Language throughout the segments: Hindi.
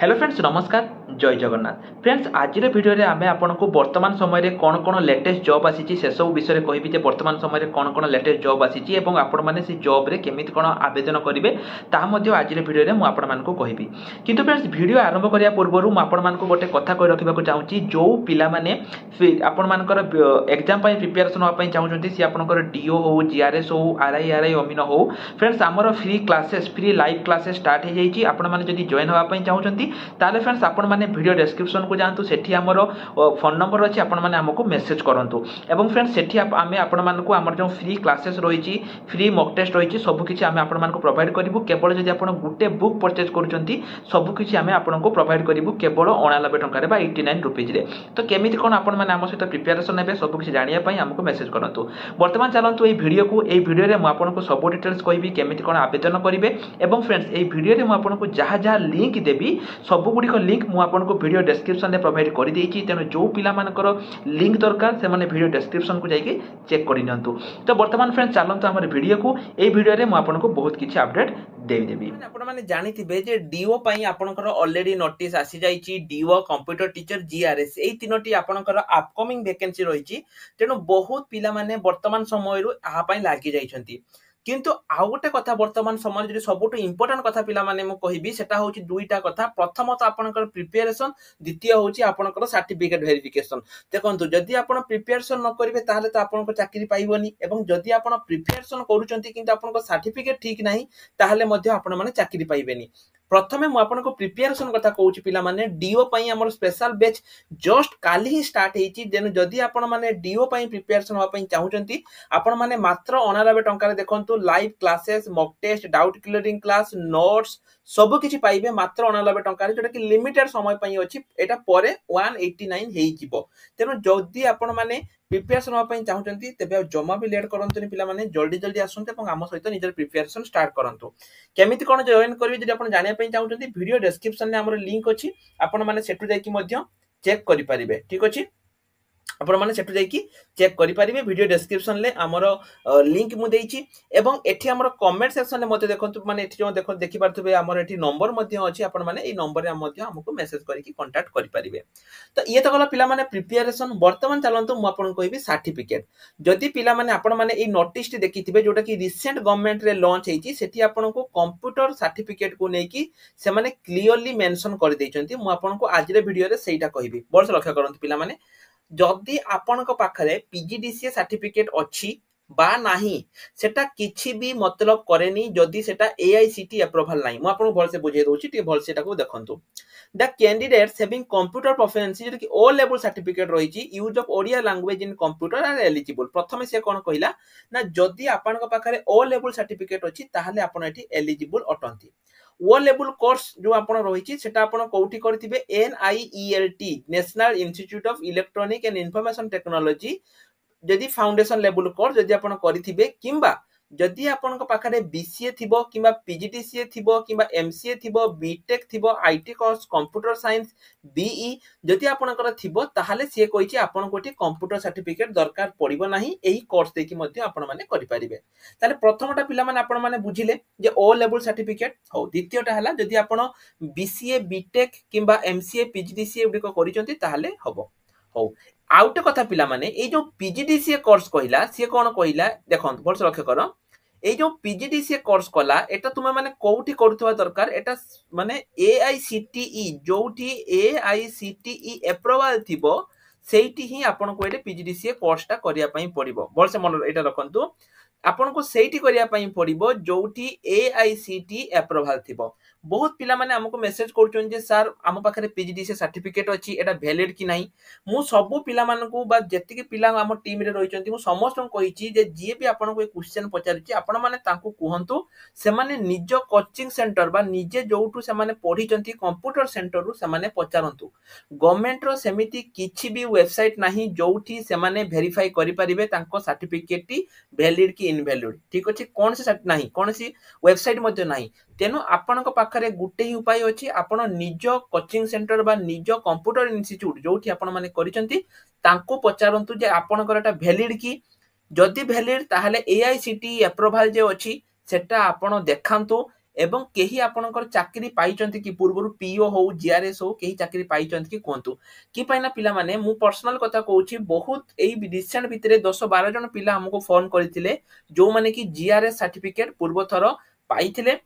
हेलो फ्रेंड्स नमस्कार जय जगन्नाथ फ्रेंड्स आज भिडियो आम आपको वर्तमान समय कौन कौन लेटेस्ट जॉब आसी से सब विषय कहबी वर्तमान समय कौन कौन लेटेस्ट जॉब आसी आपण मैंने से जॉब रे केमिति कौन आवेदन करेंगे आज भिडियो मुझे कहबी किंतु फ्रेंड्स वीडियो आरंभ करने पूर्व मुझे गोटे कथा कही रखा चाहूँगी जो पिलाने आपर एग्जाम प्रिपेरेसन हाँपाई चाहूँगी सी आपंकर डीओ हो जीआरएस हो आरआई अमीन हो फ्रेंड्स आमर free classes free live classes start हो जाइए आपने जॉइन हाँपाई चाहूँगी ताले फ्रेंड्स आपण मैंने वीडियो डिस्क्रिप्शन को जातु सेठी आमर फोन नंबर अच्छी आपण मैंने आमको मेसेज करूँ एवं फ्रेंड्स सेठी आम आपण मानक आमर जो फ्री क्लासेस रही फ्री मॉक टेस्ट रही सबकि आम आपण प्रोवाइड करूँ केवल जब आप गोटे बुक परचेज कर सबकि आम आपको प्रोवाइड करूँ केवल 89 टकर 89 रुपीज तो केमी कौन आपण मैंने आम सहित प्रिपेरेसन हे सबकि जानापी आमको मेसेज करूँ बर्तमान चलतु ये भिडियो को ये भिडियो में आपको सब डिटेल्स कहि केमी कौन आवेदन करेंगे एवं फ्रेंड्स ये भिडियो में आपको जहाँ जहाँ लिंक देवी सबुगुड़िक लिंक मुझे वीडियो डिस्क्रिप्शन में प्रोवाइड कर देती तेणु जो पिलामानकर लिंक दरकार से वीडियो डिस्क्रिप्शन को जाइए चेक कर नियंतु तो वर्तमान फ्रेंड्स चलते आम वीडियो को ये वीडियो में आपको बहुत किसी अपडेट देवी आपने जानिथिबे जे डीओ पई आपनकर ऑलरेडी नोटिस आसी जाइछि डीओ कंप्यूटर टीचर जीआरएस एई तीनोटी आपनकर अपकमिंग वैकेंसी रहिछि तेणु बहुत पिला माने वर्तमान समय रु आ पई लागि जाइछन्ति किंतु आउ गोटे कथा वर्तमान समय जो सबुठ इंपोर्टाट कथा पिला माने मु कहबी सेटा होछि दुईटा कथा प्रथमत आपनकर प्रिपरेशन द्वितीय होछि आपनकर सर्टिफिकेट वेरिफिकेशन देखंतु जदि आपण प्रिपरेशन न करिवे ताले तो आपनको चाकरी पाइबोनी एवं जदि आपण प्रिपरेशन करूचंती किंतु आपनको सर्टिफिकेट ठीक नाही ताले मध्ये आपण माने चाकरी पाइबेनी प्रथमे मु आपनको प्रिपरेशन कथा कहूछि पिला माने डीओ पई हमर स्पेशल बैच जस्ट काली ही स्टार्ट हेछि देन जदि आपण माने डीओ पई प्रिपरेशन होआ पई चाहुचंती आपण माने मात्र 89 टंका रे देखंतु live classes mock test doubt clearing class notes सब किछि पाइबे मात्र 89 टंका रे जोटा कि लिमिटेड समय पई अछि एटा परे 189 हेइ जिवो तेनो जदि आपण माने प्रिपरेशन होआ चाहूँ तेज जमा भी लेट करते पिला माने जल्दी जल्दी आसते आम सहित निजर प्रिपरेशन स्टार्ट करूँ केमिति कौन जॉइन करेंगे जब आप जानापी चाहूँ वीडियो डिस्क्रिप्शन में आमर लिंक अच्छी आपण मैंने सेठू जाकि चेक करेंगे ठीक अच्छे आपण माने सेठू जाइकी चेक करि परिबे वीडियो डिस्क्रिप्शन ले हमर लिंक मु देइची एवं एठी हमर कमेंट सेक्शन ले मते देखंतु माने एठी जो देखि पारथबे हमर एठी नंबर मध्ये अछि आपण माने ए नंबर रे मध्ये हमको मेसेज करिकि कांटेक्ट करि परिबे तो ये तो गला पिला माने प्रिपरेशन वर्तमान चलंतु मु आपण कहबी सर्टिफिकेट जदि पिला माने आपण माने ए नोटिस टी देखिथिबे जोटा कि रिसेंट गवर्नमेंट रे लॉन्च हेची सेठी आपण को कंप्यूटर सर्टिफिकेट को नेकी से माने क्लियरली मेंशन कर दैचंती मु आपण को आज रे वीडियो रे सेटा कहबी वर्ष लक्ष्य करंतु पिला माने जदि आपनक पाखरे पीजीडीसीए सर्टिफिकेट अछि बा नाही सेटा किछि भी मतलब करेनी जदि सेटा एआईसीटी अप्रूवल नाही मु आपन भल से बुझे दोछि टी भल सेटा को देखंतु the candidates having computer proficiency जो कि ओ लेवल सर्टिफिकेट रहिछि use of Odia language in computer are eligible प्रथमे से कोन कहिला ना जदि आपनक पाखरे ओ लेवल सर्टिफिकेट अछि ताहाले आपन एठी एलिजिबल अटंती ओ लेवल कोर्स जो आपण रहिछि सेटा आपण कोठी करथिबे NIELT national institute of electronic and information technology जदि फाउंडेशन लेवल कोर्स जदि आपण करिथिबे किंबा जदि आपन पाखरे बीसीए थिबो किंबा पीजीडीसीए थिबो किंबा एमसीए थिबो बीटेक थिबो IT course computer science BE जदि आपनकर थिबो ताहाले से कहिछि आपन कोठी कंप्यूटर सर्टिफिकेट दरकार पड़िबो नाही एही कोर्स देखि मध्ये आपन माने करि परिबे ताले प्रथमटा पिला माने आपन माने बुझिले जे ओ लेवल सर्टिफिकेट हो द्वितीयटा हला जदि आपन बीसीए बीटेक किंबा एमसीए पीजीडीसीए उडिको करिसंती ताहाले हबो हो आउटे कथा पिला माने ए जो पीजीडीसीए कोर्स कहिला से कोन कहिला देखंत वर्ष लक्ष्य करो ए जो पीजीडीसीए कोर्स कला एटा तुमे माने कोठी करूथवा दरकार एटा माने एआईसीटीई जोठी एआईसीटीई अप्रूवल थिबो सेठी ही आपन को एटे पीजीडीसीए कोर्सटा करिया पई पड़िबो वर्ष मन एटा रखंतु आपन को सेठी करिया पई पड़िबो जोठी एआईसीटी अप्रूवल थिबो बहुत पिला माने हमको मेसेज करछन जे सर हम पाखरे पीजीडीसीए सर्टिफिकेट अछि एटा वैलिड कि नाही मु सब पिला मानकू बा जति के पिला हम टीम रे रहिचंती मु समस्त को कहिची जे जे भी आपन को क्वेश्चन पचारिची आपन माने तांको कुहंतु से माने निज कोचिंग सेंटर बा निजे जोटू से माने पढिचंती कंप्यूटर सेंटर रु से माने पचारंतु गवर्नमेंट रो सेमिति किछि भी वेबसाइट नाही जोठी से माने वेरीफाई करि परिबे तांको सर्टिफिकेट टी वैलिड कि इनवैलिड ठीक अछि कोन से नाही कोन सी वेबसाइट मध्ये नाही तेनु आपनक पाखरे गुटे ही उपाय अछि आपण निज कोचिंग सेंटर बा निज कंप्यूटर इंस्टीट्यूट जोठी आपण माने करिसंती तांको पचारंतु जे आपनकर एटा वैलिड कि जदि वैलिड ताहाले एआईसीटी अप्रूवल जे अछि सेटा आपण देखांतु एवं केही आपणकर चाकरी पाइचंती कि पूर्वरु पीओ हो जीआरएस हो केही चाकरी पाइचंती कि कोंतु कि पाइना पिला माने मु पर्सनल कथा कहूची बहुत एई रिसेंट भितरे 10-12 जन पिला हमको फोन करथिले जो माने कि जीआरएस सर्टिफिकेट पूर्व थर पाइथिले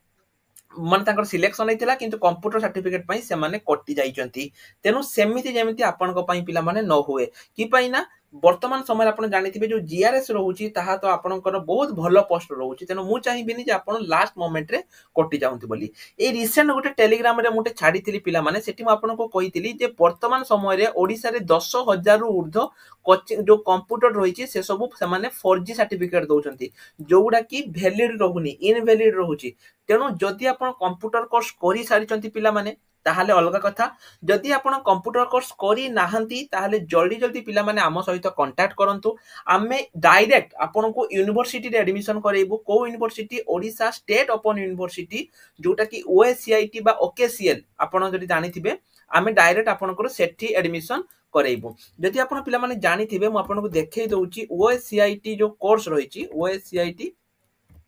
मन तांकर सिलेक्शन होइतिला किंतु कंप्यूटर सर्टिफिकेट पई से माने कटि जाइचंती तेनु सेमिति जेमिति आपन को पई पिला माने न हुए कि पई ना वर्तमान समय आपण जानिथिबे जो जीआरएस रहउची ताहा तो आपनकर बहुत भलो पोस्ट रहउची तेनु मु चाहिबिनी जे आपण लास्ट मोमेंट रे कटि जाउंती बोली ए रिसेंट गोटे टेलीग्राम रे मुटे छाडिथिली पिला माने सेठी म आपन को कहिथिली जे वर्तमान समय रे ओडिसा रे 10,000 रु ऊर्ध्व कोचिंग जो कंप्यूटर रहिची से सब से माने 4G सर्टिफिकेट दउचंती जोगुडा की वैलिड रहउनी इनवैलिड रहउची तेणु जदि आपण कंप्यूटर कोर्स करि सारिचंती पिला माने ताहाले अलगा कथा जदि आपण कंप्यूटर कोर्स करि नाहंती ताहाले जल्दी जल्दी पिला माने आम सहित कांटेक्ट करंतु आमे डायरेक्ट आपण को यूनिवर्सिटी रे एडमिशन करेबु को university Odisha state open university जोटा की ओएससीआईटी बा ओकेसीएल आपण जदि जानिथिबे आमे डायरेक्ट आपण को सेठी एडमिशन करेबु जदि आपण पिला माने जानिथिबे मु आपण को देखै दउची ओएससीआईटी जो कोर्स रहिची ओएससीआईटी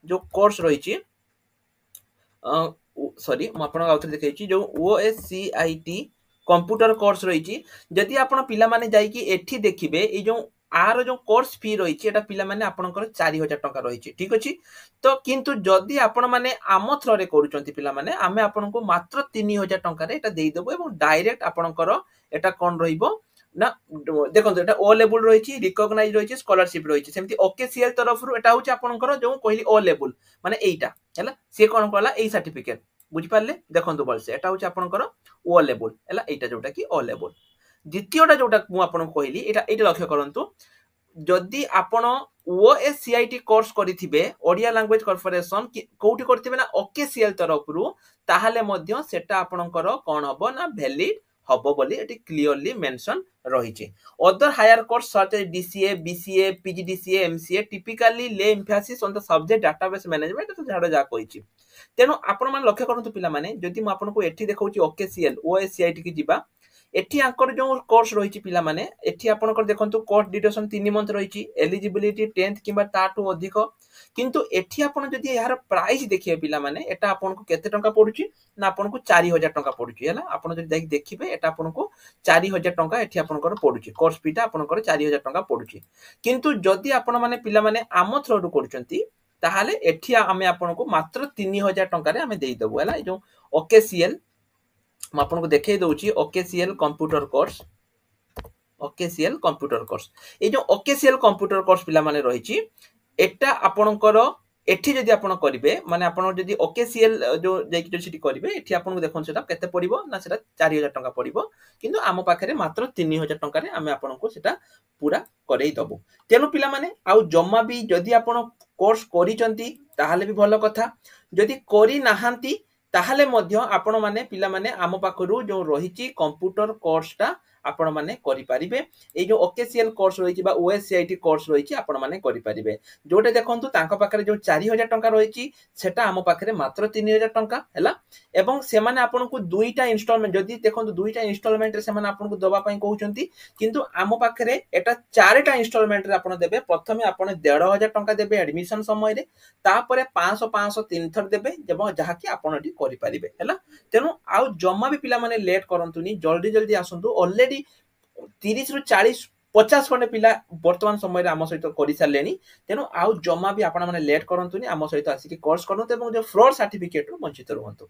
जो कोर्स रहिची सॉरी मु आपन आउथरे देखैछि जो ओएससीआईटी कंप्यूटर कोर्स रहिछि जदि आपण पिला माने जाई कि एठी देखिबे ए जो आर जो कोर्स फी रहिछि एटा पिला माने आपनकर 4000 टका रहिछि ठीक अछि तो किंतु जदि आपण माने आम थ्रो रे करूचंती पिला माने आमे आपनको मात्र 3000 टका रे एटा देई देबो एवं डायरेक्ट आपनकर एटा कोन रहिबो ना देखो एटा ओ लेवल रहिछि रिकॉग्नाइज रहिछि स्कॉलरशिप रहिछि सेमति ओकेसीएल तरफ रु एटा होछि आपनकर जो कहली ओ लेवल माने एइटा हैला से कोन कहला एई सर्टिफिकेट बुझि पारले देखंतु बोलसे एटा होछि आपनकर ओ लेवल हैला एइटा जोटा की ओ लेवल द्वितीयटा जोटा मु आपनको कहली एटा लक्ष्य करंतु जदि आपण ओएससीआईटी कोर्स करिथिबे ओडिया लैंग्वेज कॉर्पोरेशन कोउठी करथिबे ना ओकेसीएल तरफ रु ताहाले मध्य सेटा आपनकर कोन हबो ना वैलिड हबो बोली एटी क्लियरली मेंशन रहिছে other higher course such as DCA BCA PGDCA MCA typically lay emphasis on the subject database management तो झाड़ जा कहिछि तेनु आपण मान लक्ष्य करंतु पिला माने जदि म आपन को एठी देखौछि ओकेसीएल ओएससीआईटी की जिबा एठी आंकर जो कोर्स रहिछि पिला माने एठी आपनकर देखंतु कोर्स ड्यूरेशन 3 मंथ रहिछि एलिजिबिलिटी 10th किबा ताटू अधिक किंतु एठी आपण जदि यार प्राइस देखिए पिला माने एटा आपण को केते टंका पडुछि ना आपण को 4000 टंका पडुछि हैला आपण जदि जाई देखिबे एटा आपण को 4000 टंका एठी आपनकर पडुछि कोर्स फीटा आपनकर 4000 टंका पडुछि किंतु जदि आपण माने पिला माने आम थ्रो रु करचंती ताहाले एठी आमे आपण को मात्र 3000 टंका रे आमे देई देबो हैला ए जो ओकेसीएल म आपन को देखै दउची ओकेसीएल कंप्यूटर कोर्स ए जो ओकेसीएल कंप्यूटर कोर्स पिला माने रहिची एटा आपनकर एठी जदि आपण करिवे माने आपण जदि ओकेसीएल जो जेकी जो सिटी करिवे एठी आपण को देखन सेटा केते पड़िबो ना सेटा 4000 टंका पड़िबो किंतु आम पाखरे मात्र 3000 टंका रे आमे आपण को सेटा पूरा करई दबो तेनु पिला माने आउ जम्मा भी जदि आपण कोर्स करिचंती ताहाले भी भलो कथा जदि करि नाहांती ताहाले मध्य आपण माने पिला माने आम पाखरु जो रहिची कंप्यूटर कोर्सटा आपण माने करि परिबे ए जो ओकेसीएल कोर्स रहिची बा ओएससीआईटी कोर्स रहिची आपण माने करि परिबे जोटे देखंतु तांका पाखरे जो 4000 टंका रहिची सेटा आम पाखरे मात्र 3000 टंका हैला एवं से माने आपण को दुईटा इंस्टॉलमेंट जदी देखंतु दुईटा इंस्टॉलमेंट रे से माने आपण को दबा पई कहउचंती किंतु आम पाखरे एटा चारटा इंस्टॉलमेंट रे आपण देबे प्रथमे आपण 1500 टंका देबे एडमिशन समय रे तापरे 500 500 तीन थर देबे एवं जहा कि आपण एटी करि परिबे हैला तेनु आउ जम्मा भी पिला माने लेट करंतुनी जल्दी जल्दी आसंतु ऑलरेडी 30 रु 40 50 खंडे पिला वर्तमान समय आम सहित कर सारे तेणु आउ जमा भी आपण माने लेट करंतुनी आम सहित आसिक कोर्स करंतु एवं जो फ्रॉड सर्टिफिकेट रु वंचित रहंतु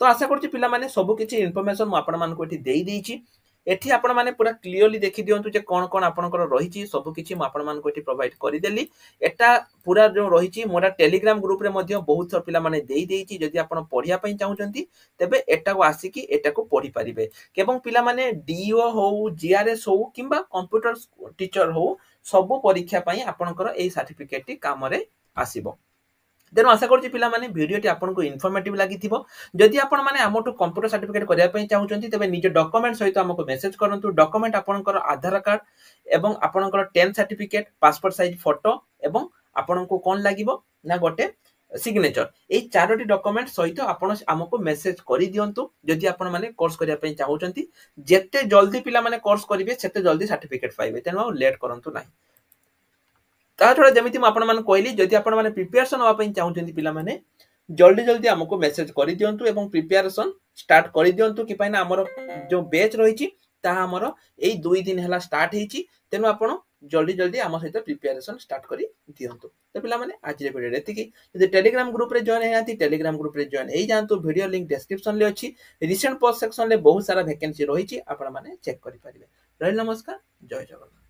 तो आशा करछि पिला माने सब किछि इन्फॉर्मेशन म आपण मानको एठी देई देइछि एठी आपण माने पूरा क्लियरली देखि दियंतु जे कोन कोन आपनकर रहिछि सब किछि म आपण मानको एठी प्रोवाइड करि देली एटा पूरा जो रहिछि मोरा टेलीग्राम ग्रुप रे मध्ये बहुत सारा पिला माने देई देइछि जदि आपण पढिया पई चाहुचंती तबे एटा को आसिकी एटा को पढि परिबे केवं पिला माने डीओ हो जीआरएस हो किबा कंप्यूटर टीचर हो सब परीक्षा पई आपनकर एई सर्टिफिकेट टी काम रे आसीबो तेणु आशा करुच्ची पिला माने वीडियोटी आपको इनफॉर्मेटिव लगी जदि आपण माने हमटू कंप्यूटर सर्टिफिकेट करिया पई चाहुचंती तबे निज डॉक्यूमेंट सहित हमको मेसेज करंतु डॉक्यूमेंट आपनकर आधार कार्ड एवं आपनकर 10th certificate passport size photo एवं आपनको कोन लागिवो ना गोटे सिग्नेचर ए चारोटी डॉक्यूमेंट सहित आपण हमको मेसेज करि दियंतु जदि आपण माने कोर्स करिया पई चाहुचंती जेते जल्दी पिला माने कोर्स करिवे सेते जल्दी सर्टिफिकेट पाइबे तेणु लेट करंतु नाही ता छडा जेमिति म आपण मान कहली जदि आपण माने प्रिपरेशन होआ पई चाहुचंती पिला माने जल्दी जल्दी आमको मेसेज कर दिंतु एवं प्रिपेरेसन स्टार्ट कर दिंतु कि आमर जो बैच रही आमर यही 2 दिन है स्टार्ट होती तेणु आप जल्दी जल्दी आम सहित प्रिपेरेसन स्टार्ट कर दिंतु। तो पिला माने आज वीडियो एतिकी यदि टेलीग्राम ग्रुप रे जॉइन होती टेलीग्राम ग्रुप रे जॉइन हो जातु वीडियो लिंक डिस्क्रिप्शन में अच्छी रिसेंट पोस्ट सेक्शन में बहुत सारा वैकेंसी रही आपण माने चेक करि परिबे। रही नमस्कार जय जगन्नाथ।